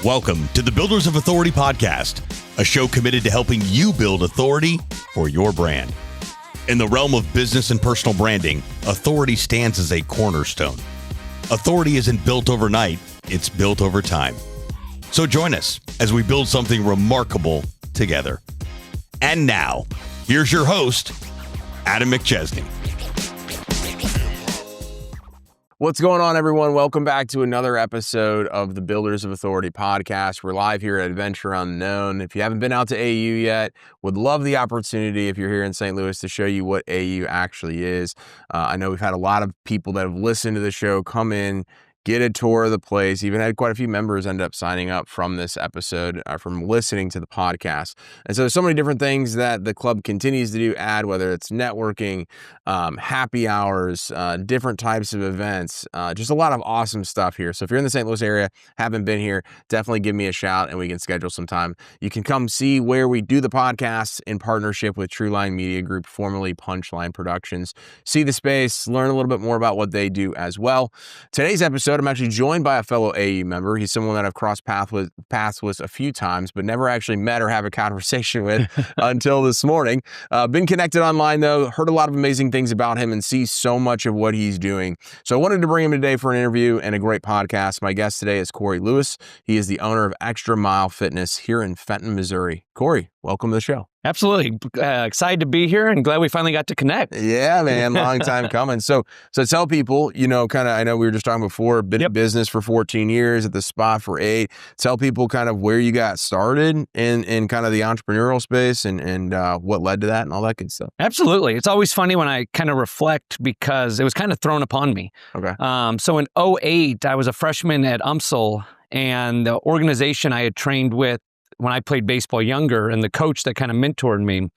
Welcome to the Builders of Authority podcast, a show committed to helping you build authority for your brand. In the realm of business and personal branding, authority stands as a cornerstone. Authority isn't built overnight, it's built over time. So join us as we build something remarkable together. And now, here's your host, Adam McChesney. What's going on, everyone? Welcome back to another episode of the Builders of Authority podcast. We're live here at Adventure Unknown. If you haven't been out to AU yet, would love the opportunity, if you're here in St. Louis, to show you what AU actually is. I know we've had a lot of people that have listened to the show come in, get a tour of the place. Even had quite a few members end up signing up from this episode, from listening to the podcast. And so there's so many different things that the club continues to do, whether it's networking, happy hours, different types of events, just a lot of awesome stuff here. So if you're in the St. Louis area, haven't been here, definitely give me a shout and we can schedule some time. You can come see where we do the podcast in partnership with True Line Media Group, formerly Punchline Productions. See the space, learn a little bit more about what they do as well. Today's episode, I'm actually joined by a fellow AU member. He's someone that I've crossed paths with a few times, but never actually met or have a conversation with until this morning. Been connected online though, heard a lot of amazing things about him and see so much of what he's doing. So I wanted to bring him today for an interview and a great podcast. My guest today is Corey Lewis. He is the owner of Xtra Mile Fitness here in Fenton, Missouri. Corey, welcome to the show. Absolutely. Excited to be here and glad we finally got to connect. Yeah, man. Long time coming. So tell people, I know we were just talking before, been in business for 14 years, at the spot for 8. Tell people kind of where you got started in kind of the entrepreneurial space and what led to that and all that good stuff. Absolutely. It's always funny when I kind of reflect because it was kind of thrown upon me. Okay. So in 2008, I was a freshman at UMSL, and the organization I had trained with when I played baseball younger, and the coach that kind of mentored me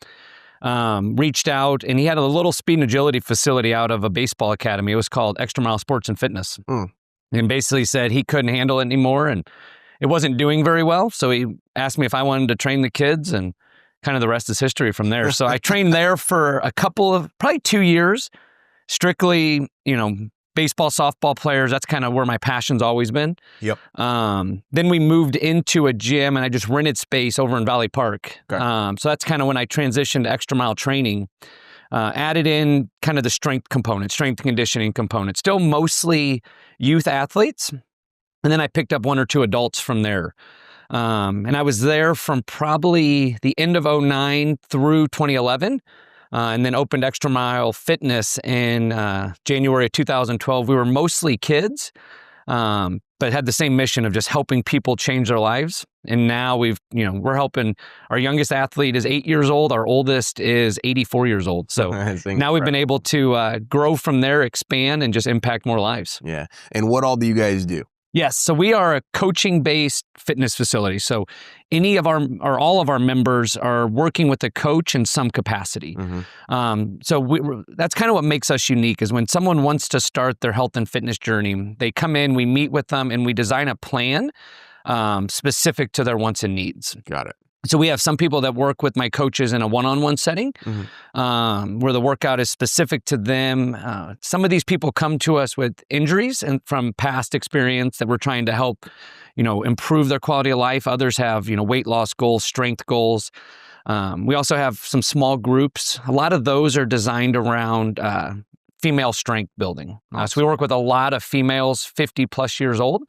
reached out, and he had a little speed and agility facility out of a baseball academy. It was called Xtra Mile Sports and Fitness. And basically said he couldn't handle it anymore and it wasn't doing very well. So he asked me if I wanted to train the kids, and kind of the rest is history from there. So I trained there for probably 2 years, strictly, baseball, softball players. That's kind of where my passion's always been. Yep. Then we moved into a gym and I just rented space over in Valley Park. Okay. So that's kind of when I transitioned to Xtra Mile training, added in kind of the strength component, strength conditioning component, still mostly youth athletes. And then I picked up 1 or 2 adults from there. And I was there from probably the end of 2009 through 2011. And then opened Xtra Mile Fitness in January of 2012. We were mostly kids, but had the same mission of just helping people change their lives. And now we're helping. Our youngest athlete is 8 years old. Our oldest is 84 years old. So now we've been able to grow from there, expand, and just impact more lives. Yeah. And what all do you guys do? Yes. So we are a coaching-based fitness facility. So all of our members are working with a coach in some capacity. So that's kind of what makes us unique, is when someone wants to start their health and fitness journey, they come in, we meet with them, and we design a plan specific to their wants and needs. Got it. So we have some people that work with my coaches in a one-on-one setting, where the workout is specific to them. Some of these people come to us with injuries and from past experience that we're trying to help, improve their quality of life. Others have, weight loss goals, strength goals. We also have some small groups. A lot of those are designed around female strength building. So we work with a lot of females 50 plus years old,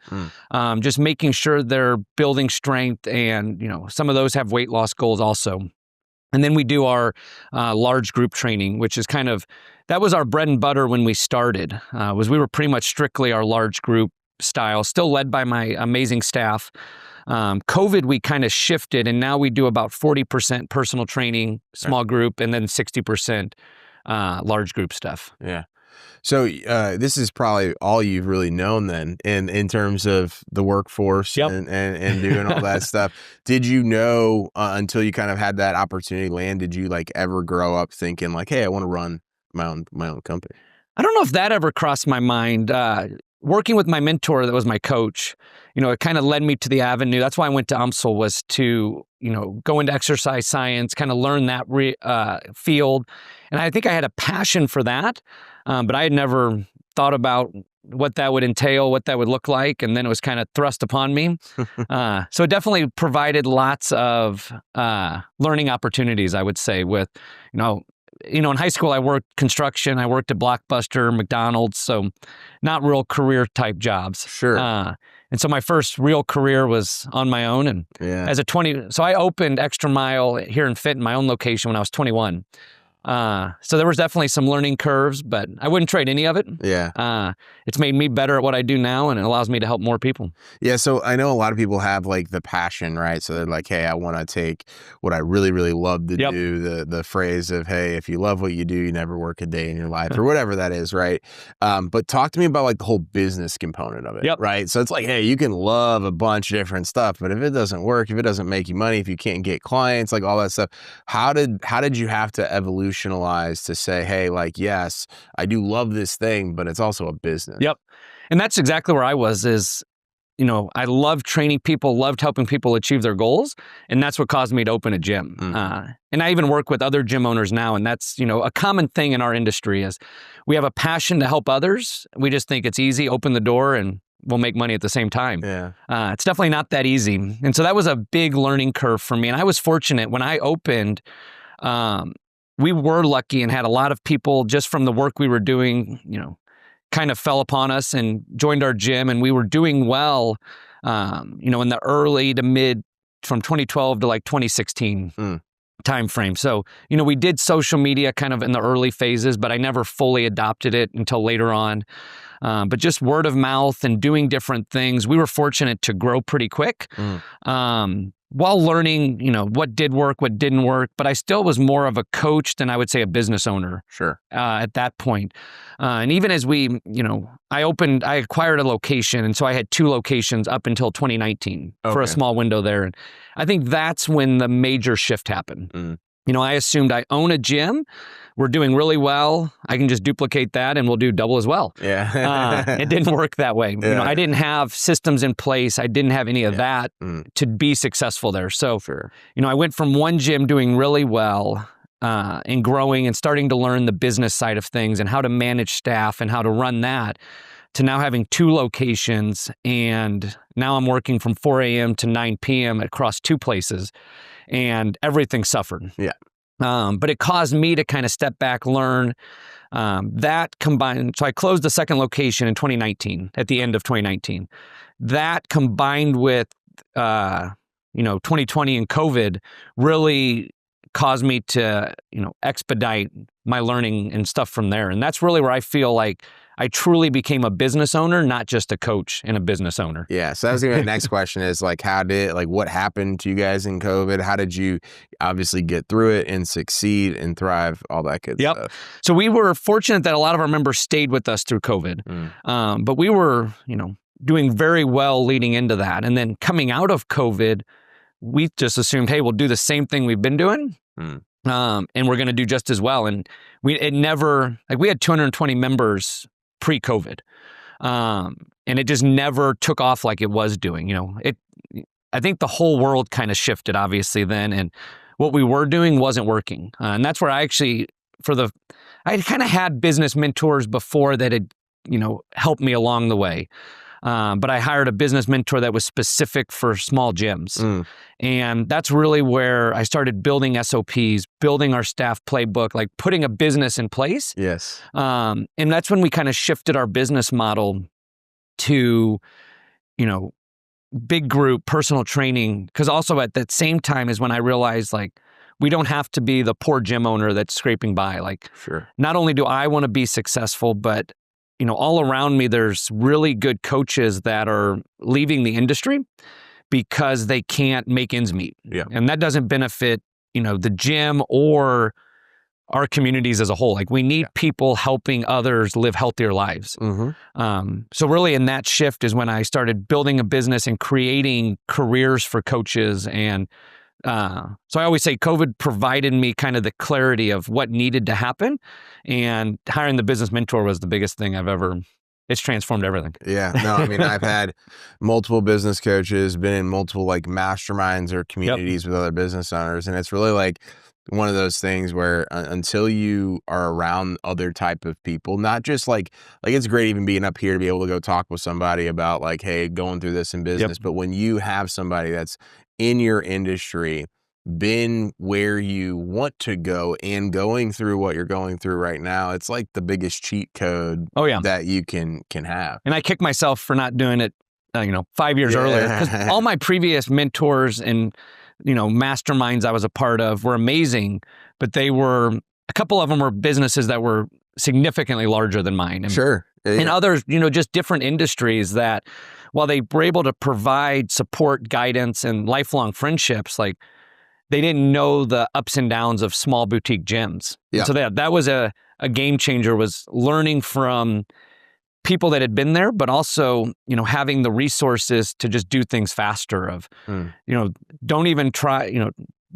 just making sure they're building strength, and some of those have weight loss goals also. And then we do our large group training, which is that was our bread and butter when we started, we were pretty much strictly our large group style, still led by my amazing staff. COVID, we kind of shifted, and now we do about 40% personal training, small group, and then 60% large group stuff. Yeah. So this is probably all you've really known then in terms of the workforce and doing all that stuff. Did you know until you kind of had that opportunity land, did you ever grow up thinking hey, I want to run my own company? I don't know if that ever crossed my mind. Working with my mentor that was my coach, it kind of led me to the avenue. That's why I went to UMSL, was to, go into exercise science, kind of learn that field. And I think I had a passion for that, but I had never thought about what that would entail, what that would look like, and then it was kind of thrust upon me. So it definitely provided lots of learning opportunities, I would say, with, in high school, I worked construction. I worked at Blockbuster, McDonald's, so not real career type jobs. Sure. And so my first real career was on my own. And so I opened Xtra Mile here in Fitton, my own location, when I was 21. So there was definitely some learning curves, but I wouldn't trade any of it. Yeah. It's made me better at what I do now, and it allows me to help more people. Yeah. So I know a lot of people have like the passion, right? So they're like, hey, I want to take what I really, really love to do, the phrase of, hey, if you love what you do, you never work a day in your life, or whatever that is, right? But talk to me about like the whole business component of it, right? So it's like, hey, you can love a bunch of different stuff, but if it doesn't work, if it doesn't make you money, if you can't get clients, like all that stuff, how did you have to evolutionize to say, hey, like, yes, I do love this thing, but it's also a business? Yep. And that's exactly where I was, I loved training people, loved helping people achieve their goals. And that's what caused me to open a gym. And I even work with other gym owners now. And that's, a common thing in our industry is we have a passion to help others. We just think it's easy, open the door and we'll make money at the same time. Yeah. It's definitely not that easy. And so that was a big learning curve for me. And I was fortunate when I opened, we were lucky and had a lot of people just from the work we were doing, kind of fell upon us and joined our gym, and we were doing well, in the early to mid, from 2012 to like 2016 time frame. So, we did social media kind of in the early phases, but I never fully adopted it until later on. But just word of mouth and doing different things, we were fortunate to grow pretty quick. While learning, what did work, what didn't work, but I still was more of a coach than I would say a business owner. Sure. At that point. And even as I acquired a location. And so I had 2 locations up until 2019 for a small window there. And I think that's when the major shift happened. I assumed I own a gym. We're doing really well. I can just duplicate that and we'll do double as well. Yeah. It didn't work that way. Yeah. I didn't have systems in place. I didn't have any of that to be successful there. So, I went from one gym doing really well and growing and starting to learn the business side of things and how to manage staff and how to run that, to now having 2 locations. And now I'm working from 4 a.m. to 9 p.m. across 2 places. And everything suffered. Yeah. But it caused me to kind of step back, learn that combined. So I closed the second location in 2019, at the end of 2019. That combined with, 2020 and COVID really caused me to, expedite my learning and stuff from there. And that's really where I feel like I truly became a business owner, not just a coach and a business owner. Yeah. So that was the next question is like, what happened to you guys in COVID? How did you obviously get through it and succeed and thrive, all that good stuff? So we were fortunate that a lot of our members stayed with us through COVID. But we were, doing very well leading into that. And then coming out of COVID, we just assumed, hey, we'll do the same thing we've been doing. And we're going to do just as well. And we had 220 members pre-COVID. And it just never took off like it was doing. I think the whole world kind of shifted obviously then, and what we were doing wasn't working. And that's where I actually, I kind of had business mentors before that had, helped me along the way. But I hired a business mentor that was specific for small gyms. And that's really where I started building SOPs, building our staff playbook, like putting a business in place. Yes. And that's when we kind of shifted our business model to, big group personal training. Because also at that same time is when I realized like, we don't have to be the poor gym owner that's scraping by. Like, not only do I want to be successful, but all around me, there's really good coaches that are leaving the industry because they can't make ends meet. Yeah. And that doesn't benefit, the gym or our communities as a whole. Like we need people helping others live healthier lives. So really in that shift is when I started building a business and creating careers for coaches. And so I always say COVID provided me kind of the clarity of what needed to happen, and hiring the business mentor was the biggest thing it's transformed everything. Yeah. No, I mean, I've had multiple business coaches, been in multiple like masterminds or communities with other business owners. And it's really like, one of those things where until you are around other type of people, not just like it's great even being up here to be able to go talk with somebody about like, hey, going through this in business. But when you have somebody that's in your industry, been where you want to go and going through what you're going through right now, it's like the biggest cheat code that you can have. And I kick myself for not doing it 5 years earlier, because all my previous mentors and masterminds I was a part of were amazing, but a couple of them were businesses that were significantly larger than mine. And, and others, just different industries that while they were able to provide support, guidance, and lifelong friendships, like they didn't know the ups and downs of small boutique gyms. Yeah. So that was a game changer, was learning from people that had been there, but also, having the resources to just do things faster don't even try,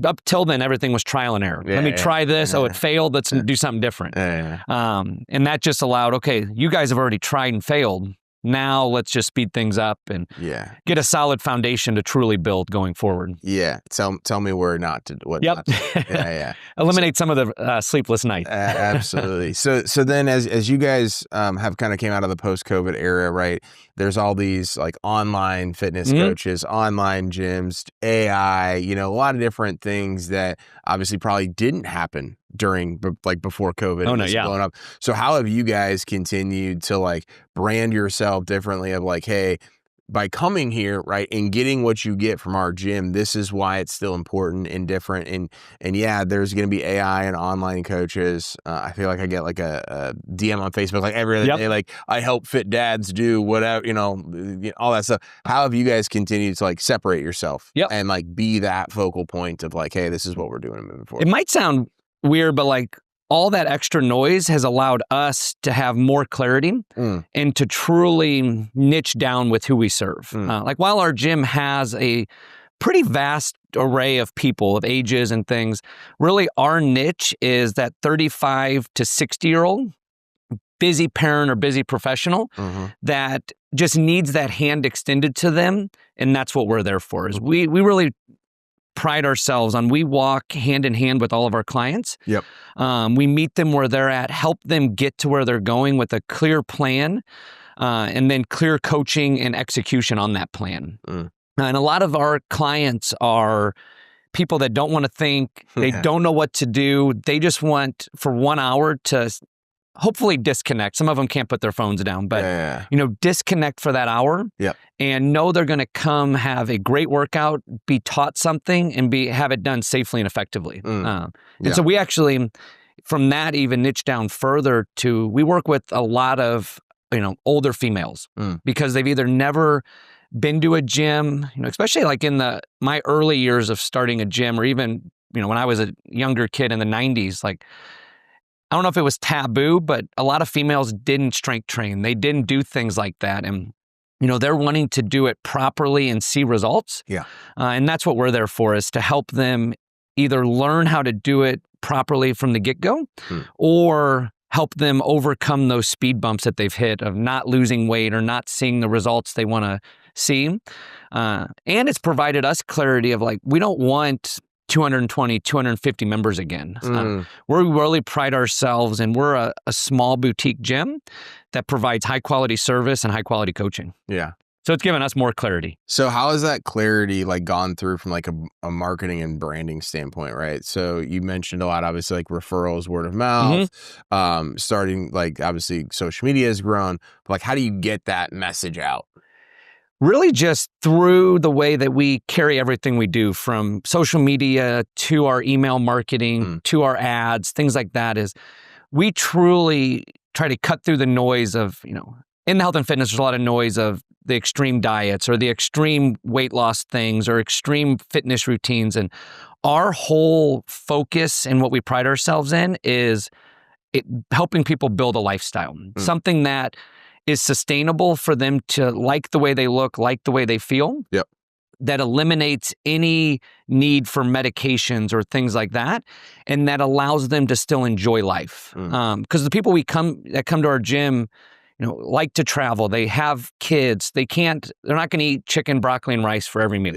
up till then, everything was trial and error. Let me try this. Oh, it failed. Let's do something different. And that just allowed, okay, you guys have already tried and failed. Now let's just speed things up and get a solid foundation to truly build going forward. Yeah. Tell me what not to do. Eliminate some of the sleepless nights. Absolutely. So then as you guys have kind of came out of the post-COVID era, right? There's all these like online fitness coaches, online gyms, AI, a lot of different things that obviously probably didn't happen during before COVID blowing up. So how have you guys continued to like brand yourself differently of like, hey, by coming here, right, and getting what you get from our gym, this is why it's still important and different. And yeah, there's going to be AI and online coaches. I feel like I get like a DM on Facebook like every other day, like I help fit dads do whatever, all that stuff. How have you guys continued to like separate yourself and like be that focal point of like, hey, this is what we're doing moving forward? It might sound weird, but like all that extra noise has allowed us to have more clarity and to truly niche down with who we serve. Like while our gym has a pretty vast array of people of ages and things, really our niche is that 35 to 60-year-old busy parent or busy professional that just needs that hand extended to them. And that's what we're there for. Is we really pride ourselves on, we walk hand in hand with all of our clients. We meet them where they're at, help them get to where they're going with a clear plan, and then clear coaching and execution on that plan. And a lot of our clients are people that don't want to think, they don't know what to do. They just want for 1 hour to hopefully disconnect. Some of them can't put their phones down, but disconnect for that hour and know they're going to come have a great workout, be taught something, and have it done safely and effectively. And so we actually, from that, even niche down further to, we work with a lot of, older females because they've either never been to a gym, especially like in my early years of starting a gym, or even, when I was a younger kid in the 90s, like, I don't know if it was taboo, but a lot of females didn't strength train. They didn't do things like that. And, they're wanting to do it properly and see results. And that's what we're there for, is to help them either learn how to do it properly from the get-go or help them overcome those speed bumps that they've hit of not losing weight or not seeing the results they want to see. And it's provided us clarity of like, we don't want 220, 250 members again. We really pride ourselves, and we're a small boutique gym that provides high quality service and high quality coaching. So it's given us more clarity. So how has that clarity like gone through from like a marketing and branding standpoint, right? So you mentioned a lot, obviously, like referrals, word of mouth, starting like obviously social media has grown, but like how do you get that message out? Really just through the way that we carry everything we do, from social media to our email marketing to our ads, things like that, is we truly try to cut through the noise of, in health and fitness, there's a lot of noise of the extreme diets or the extreme weight loss things or extreme fitness routines. And our whole focus and what we pride ourselves in is helping people build a lifestyle, something that is sustainable for them to like the way they look, like the way they feel, that eliminates any need for medications or things like that, and that allows them to still enjoy life. Because the people that come to our gym, like to travel. They have kids. They're not going to eat chicken, broccoli, and rice for every meal.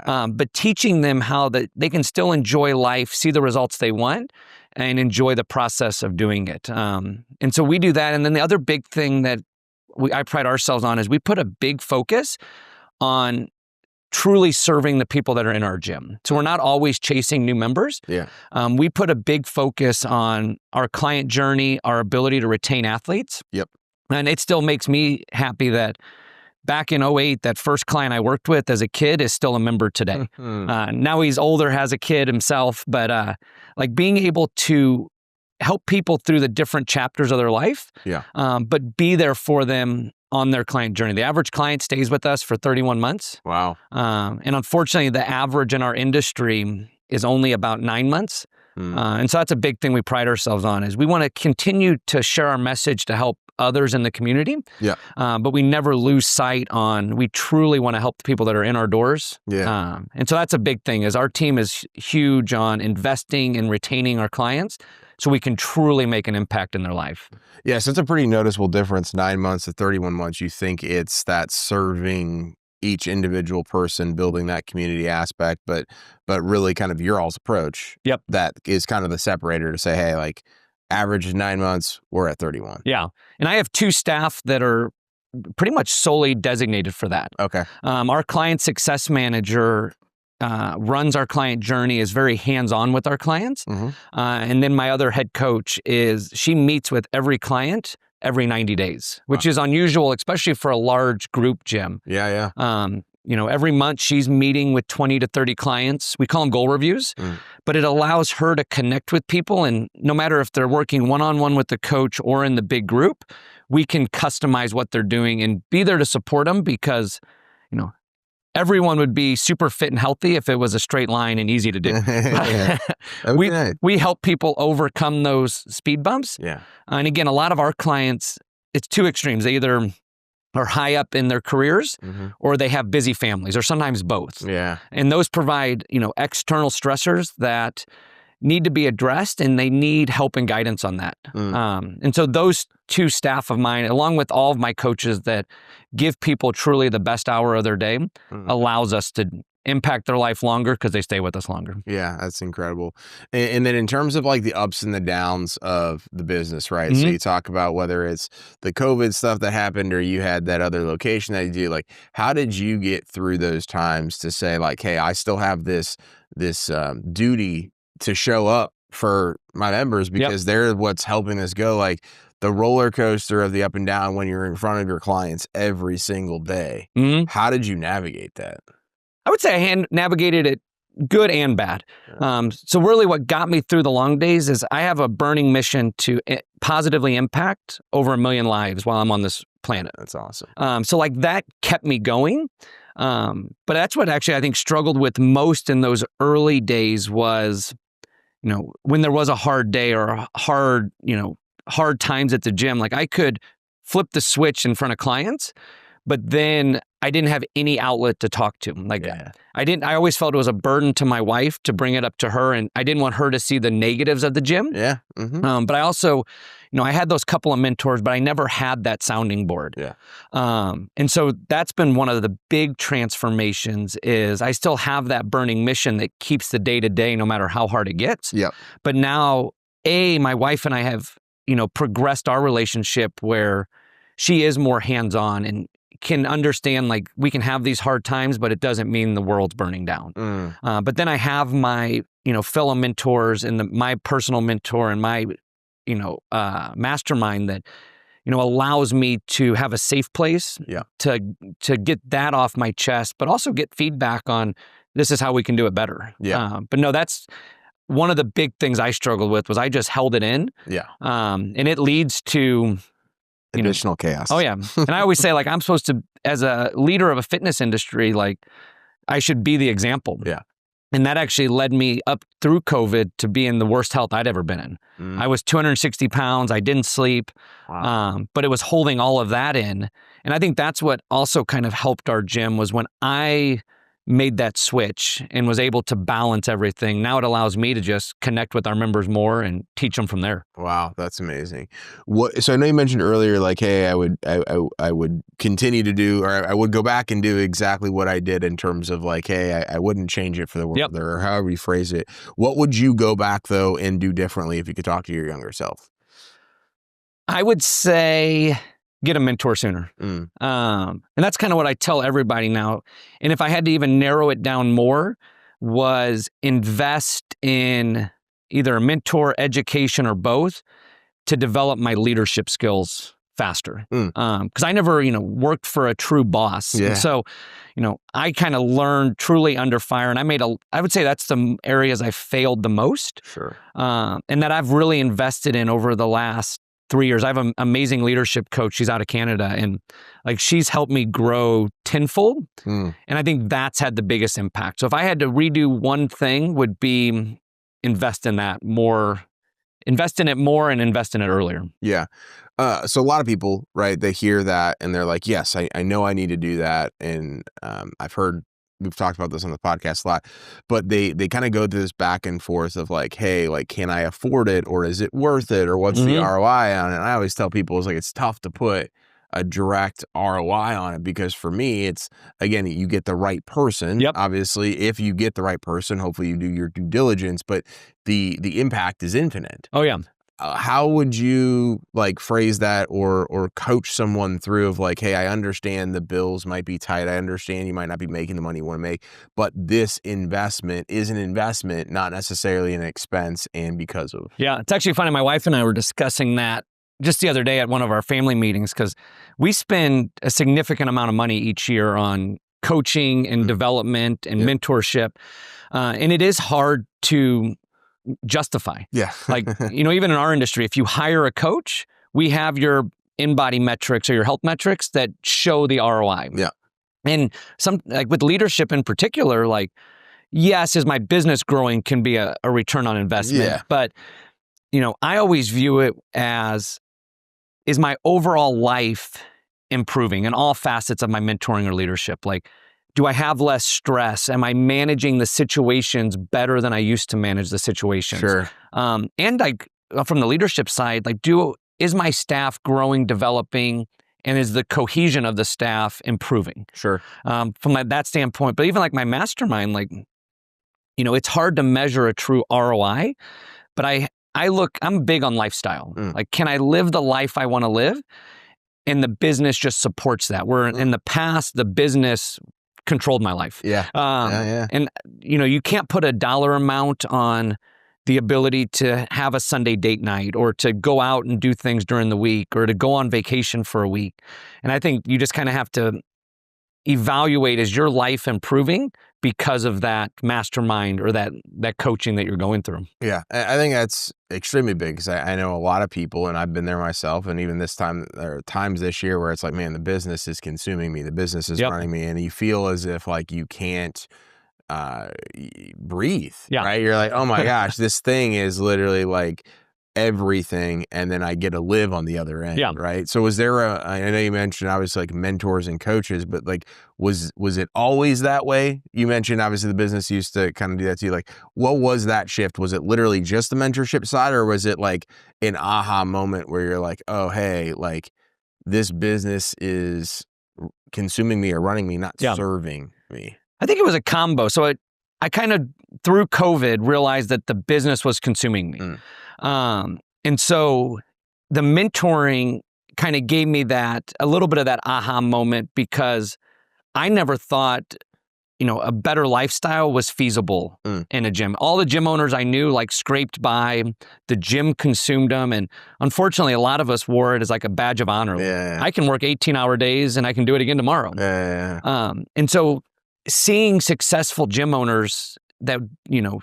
But teaching them how that they can still enjoy life, see the results they want, and enjoy the process of doing it. And so we do that. And then the other big thing that I pride ourselves on is we put a big focus on truly serving the people that are in our gym. So we're not always chasing new members. We put a big focus on our client journey, our ability to retain athletes. And it still makes me happy that back in 2008, that first client I worked with as a kid is still a member today. Now he's older, has a kid himself, but like being able to help people through the different chapters of their life, but be there for them on their client journey. The average client stays with us for 31 months. Wow. And unfortunately, the average in our industry is only about 9 months. And so that's a big thing we pride ourselves on is we want to continue to share our message to help others in the community. But we never lose sight on, we truly want to help the people that are in our doors. And so that's a big thing is our team is huge on investing and retaining our clients so we can truly make an impact in their life. So it's a pretty noticeable difference, 9 months to 31 months. You think it's that serving each individual person, building that community aspect, but really kind of your all's approach. That is kind of the separator to say, hey, like average is 9 months, we're at 31. And I have 2 staff that are pretty much solely designated for that. Our client success manager runs our client journey, is very hands-on with our clients. And then my other head coach she meets with every client every 90 days, which is unusual, especially for a large group gym. Every month she's meeting with 20 to 30 clients. We call them goal reviews, but it allows her to connect with people. And no matter if they're working one-on-one with the coach or in the big group, we can customize what they're doing and be there to support them because, everyone would be super fit and healthy if it was a straight line and easy to do. We help people overcome those speed bumps. And again, a lot of our clients, it's 2 extremes. They either are high up in their careers or they have busy families or sometimes both. And those provide, external stressors that need to be addressed and they need help and guidance on that. And so those 2 staff of mine, along with all of my coaches that give people truly the best hour of their day, allows us to impact their life longer because they stay with us longer. That's incredible. And then in terms of like the ups and the downs of the business, right? So you talk about whether it's the COVID stuff that happened or you had that other location that you do, like how did you get through those times to say like, hey, I still have this duty to show up for my members because they're what's helping us go, like the roller coaster of the up and down when you're in front of your clients every single day. How did you navigate that? I would say I navigated it good and bad. So really what got me through the long days is I have a burning mission to positively impact over 1 million lives while I'm on this planet. That's awesome. So like that kept me going. But that's what actually I think struggled with most in those early days was, when there was a hard day or hard times at the gym, like I could flip the switch in front of clients, but then I didn't have any outlet to talk to. Like I always felt it was a burden to my wife to bring it up to her, and I didn't want her to see the negatives of the gym. But I also, I had those couple of mentors, but I never had that sounding board. And so that's been one of the big transformations is I still have that burning mission that keeps the day to day no matter how hard it gets. But now, my wife and I have, progressed our relationship where she is more hands-on and can understand like we can have these hard times, but it doesn't mean the world's burning down. But then I have my, fellow mentors and my personal mentor and my, mastermind that, allows me to have a safe place to get that off my chest, but also get feedback on this is how we can do it better. But no, that's one of the big things I struggled with was I just held it in. And it leads to additional chaos. And I always say like, I'm supposed to, as a leader of a fitness industry, like I should be the example. And that actually led me up through COVID to be in the worst health I'd ever been in. I was 260 pounds. I didn't sleep, but it was holding all of that in. And I think that's what also kind of helped our gym was when I made that switch and was able to balance everything. Now it allows me to just connect with our members more and teach them from there. Wow, that's amazing. So I know you mentioned earlier, like, hey, I would continue to do, or I would go back and do exactly what I did in terms of like, hey, I wouldn't change it for the world, or however you phrase it. What would you go back though and do differently if you could talk to your younger self? I would say get a mentor sooner. And that's kind of what I tell everybody now. And if I had to even narrow it down more, was invest in either a mentor, education, or both to develop my leadership skills faster. Because I never, worked for a true boss. Yeah. And so, I kind of learned truly under fire. And I would say that's the areas I failed the most. Sure. And that I've really invested in over the last 3 years. I have an amazing leadership coach. She's out of Canada, and like she's helped me grow tenfold. And I think that's had the biggest impact. So if I had to redo one thing, would be invest in it more and invest in it earlier. Yeah. So a lot of people, right, they hear that and they're like, yes, I know I need to do that. And we've talked about this on the podcast a lot, but they kind of go through this back and forth of like, hey, like, can I afford it, or is it worth it, or what's the ROI on it? And I always tell people, it's tough to put a direct ROI on it, because for me, it's, again, you get the right person. Obviously, if you get the right person, hopefully you do your due diligence, but the impact is infinite. Oh yeah. How would you like phrase that or coach someone through of like, hey, I understand the bills might be tight. I understand you might not be making the money you want to make, but this investment is an investment, not necessarily an expense. And because of. Yeah, it's actually funny. My wife and I were discussing that just the other day at one of our family meetings, because we spend a significant amount of money each year on coaching and development and mentorship. And it is hard to justify. Yeah. Like, even in our industry, if you hire a coach, we have your in-body metrics or your health metrics that show the ROI. Yeah. And like with leadership in particular, like, yes, is my business growing can be a return on investment. Yeah. But, I always view it as, is my overall life improving in all facets of my mentoring or leadership? Like, do I have less stress? Am I managing the situations better than I used to manage the situations? Sure. And like from the leadership side, like is my staff growing, developing, and is the cohesion of the staff improving? Sure. From that standpoint, but even like my mastermind, like, it's hard to measure a true ROI, but I'm big on lifestyle. Like, can I live the life I want to live? And the business just supports that. Where in the past, the business controlled my life. Yeah. And, you can't put a dollar amount on the ability to have a Sunday date night, or to go out and do things during the week, or to go on vacation for a week. And I think you just kind of have to evaluate, is your life improving because of that mastermind or that coaching that you're going through? Yeah, I think that's extremely big, because I know a lot of people, and I've been there myself, and even this time, there are times this year where it's like, man, the business is consuming me, the business is running me, and you feel as if like you can't breathe, right? You're like, oh my gosh, this thing is literally like everything, and then I get to live on the other end, right? So was there I know you mentioned obviously like mentors and coaches, but like was it always that way? You mentioned obviously the business used to kind of do that to you. Like, what was that shift? Was it literally just the mentorship side, or was it like an aha moment where you're like, oh hey, like this business is consuming me or running me, not serving me? I think it was a combo. So I kind of, through COVID, realized that the business was consuming me. And so the mentoring kind of gave me a little bit of that aha moment, because I never thought, a better lifestyle was feasible in a gym. All the gym owners I knew like scraped by, the gym consumed them. And unfortunately, a lot of us wore it as like a badge of honor. I can work 18-hour days and I can do it again tomorrow. And so seeing successful gym owners that,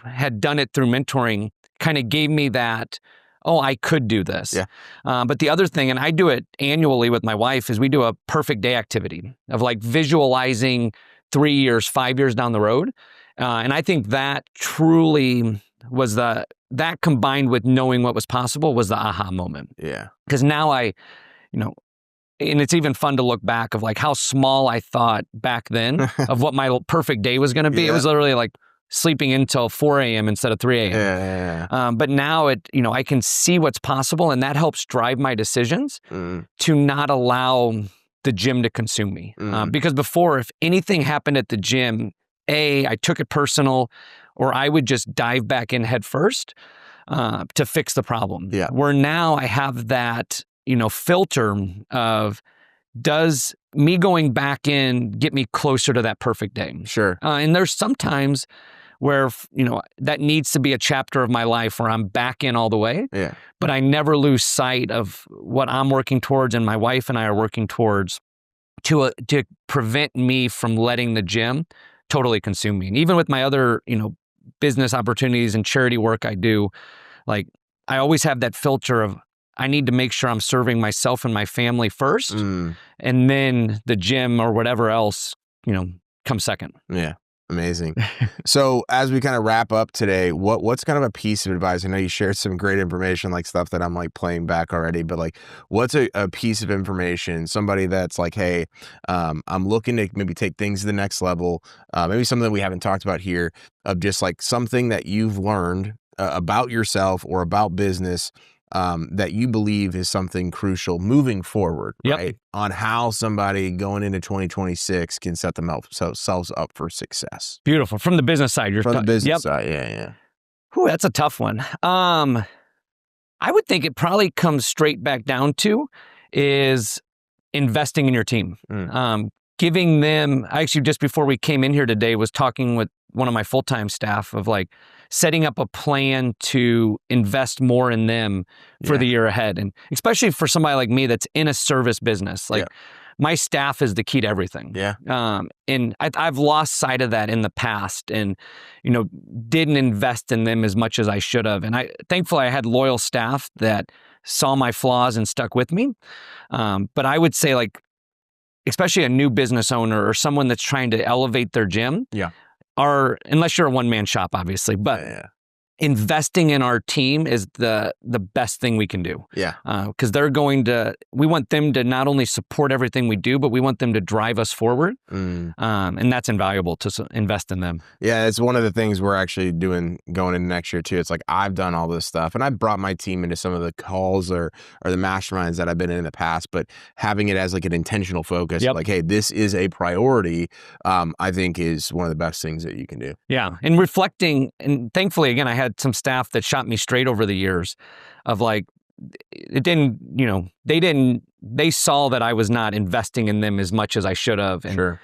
had done it through mentoring kind of gave me that, oh, I could do this. But the other thing, and I do it annually with my wife, is we do a perfect day activity of like visualizing 3 years, 5 years down the road. And I think that truly was that combined with knowing what was possible was the aha moment. Yeah. Because now and it's even fun to look back of like how small I thought back then of what my perfect day was going to be. It was literally like sleeping until 4 a.m. instead of 3 a.m. But now I can see what's possible, and that helps drive my decisions to not allow the gym to consume me. Because before, if anything happened at the gym, I took it personal, or I would just dive back in head first to fix the problem. Where now I have that, filter of, does me going back in get me closer to that perfect day? Sure. And there's sometimes where, that needs to be a chapter of my life where I'm back in all the way. But I never lose sight of what I'm working towards and my wife and I are working towards to prevent me from letting the gym totally consume me. And even with my other, business opportunities and charity work I do, like I always have that filter of, I need to make sure I'm serving myself and my family first, and then the gym or whatever else, comes second. Yeah. Amazing. So as we kind of wrap up today, what's kind of a piece of advice? I know you shared some great information, like stuff that I'm like playing back already, but like what's a piece of information, somebody that's like, hey, I'm looking to maybe take things to the next level, maybe something that we haven't talked about here, of just like something that you've learned about yourself or about business that you believe is something crucial moving forward, right? On how somebody going into 2026 can set themselves up for success. Beautiful. From the business side, From the business side, yeah. Whew, that's a tough one. I would think it probably comes straight back down to is investing in your team. Giving them, actually just before we came in here today, was talking with one of my full-time staff of like setting up a plan to invest more in them for the year ahead. And especially for somebody like me that's in a service business, like my staff is the key to everything. And I've lost sight of that in the past and, didn't invest in them as much as I should have. And thankfully I had loyal staff that saw my flaws and stuck with me. But I would say like, especially a new business owner or someone that's trying to elevate their gym, unless you're a one-man shop, obviously, but investing in our team is the best thing we can do. Because we want them to not only support everything we do, but we want them to drive us forward. And that's invaluable to invest in them. Yeah, it's one of the things we're actually doing going into next year too. It's like, I've done all this stuff and I've brought my team into some of the calls or the masterminds that I've been in the past, but having it as like an intentional focus, like, hey, this is a priority, I think is one of the best things that you can do. Yeah. And reflecting, and thankfully, again, I had some staff that shot me straight over the years of like, they saw that I was not investing in them as much as I should have. And,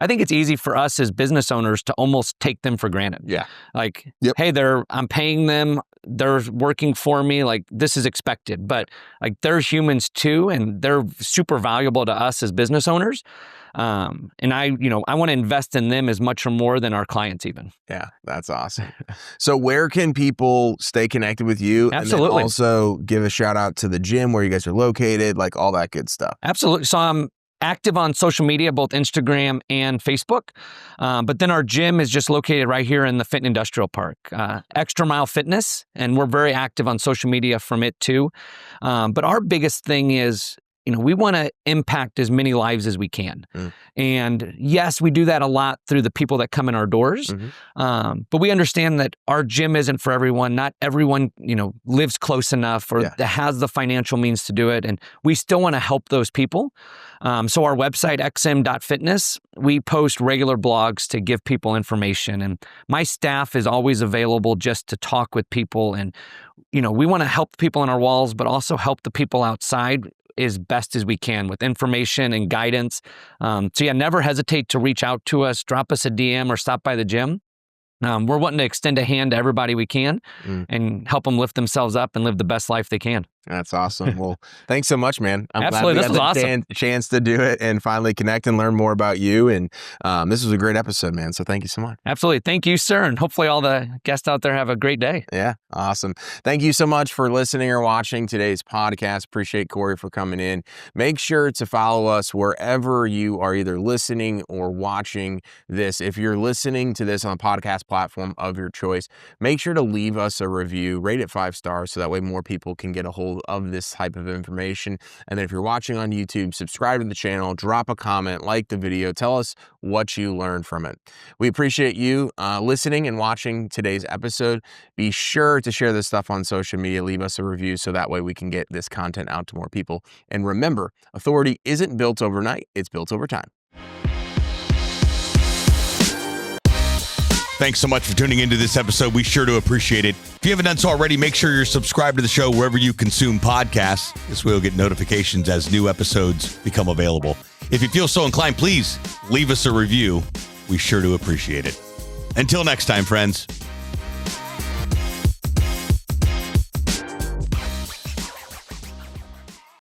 I think it's easy for us as business owners to almost take them for granted. Like, hey, I'm paying them, they're working for me, like this is expected, but like they're humans too, and they're super valuable to us as business owners. And I want to invest in them as much or more than our clients even. Yeah, that's awesome. So where can people stay connected with you? Absolutely. And then also give a shout out to the gym where you guys are located, like all that good stuff. Absolutely. So I'm active on social media, both Instagram and Facebook. But then our gym is just located right here in the Fitton Industrial Park, Xtra Mile Fitness. And we're very active on social media from it too. But our biggest thing is, we want to impact as many lives as we can. And yes, we do that a lot through the people that come in our doors. But we understand that our gym isn't for everyone. Not everyone, lives close enough or has the financial means to do it. And we still want to help those people. So our website, xm.fitness, we post regular blogs to give people information. And my staff is always available just to talk with people. And, we want to help people on our walls, but also help the people outside as best as we can with information and guidance. So never hesitate to reach out to us, drop us a DM or stop by the gym. We're wanting to extend a hand to everybody we can and help them lift themselves up and live the best life they can. That's awesome. Well, thanks so much, man. I'm Absolutely. glad we got the chance to do it and finally connect and learn more about you. And this was a great episode, man. So thank you so much. Absolutely. Thank you, sir. And hopefully all the guests out there have a great day. Yeah. Awesome. Thank you so much for listening or watching today's podcast. Appreciate Corey for coming in. Make sure to follow us wherever you are either listening or watching this. If you're listening to this on a podcast platform of your choice, make sure to leave us a review, rate it 5 stars so that way more people can get a hold hold of this type of information. And then if you're watching on YouTube, subscribe to the channel, drop a comment, like the video, tell us what you learned from it. We appreciate you listening and watching today's episode. Be sure to share this stuff on social media, leave us a review so that way we can get this content out to more people. And remember, authority isn't built overnight, it's built over time. Thanks so much for tuning into this episode. We sure do appreciate it. If you haven't done so already, make sure you're subscribed to the show wherever you consume podcasts. This way you'll get notifications as new episodes become available. If you feel so inclined, please leave us a review. We sure do appreciate it. Until next time, friends.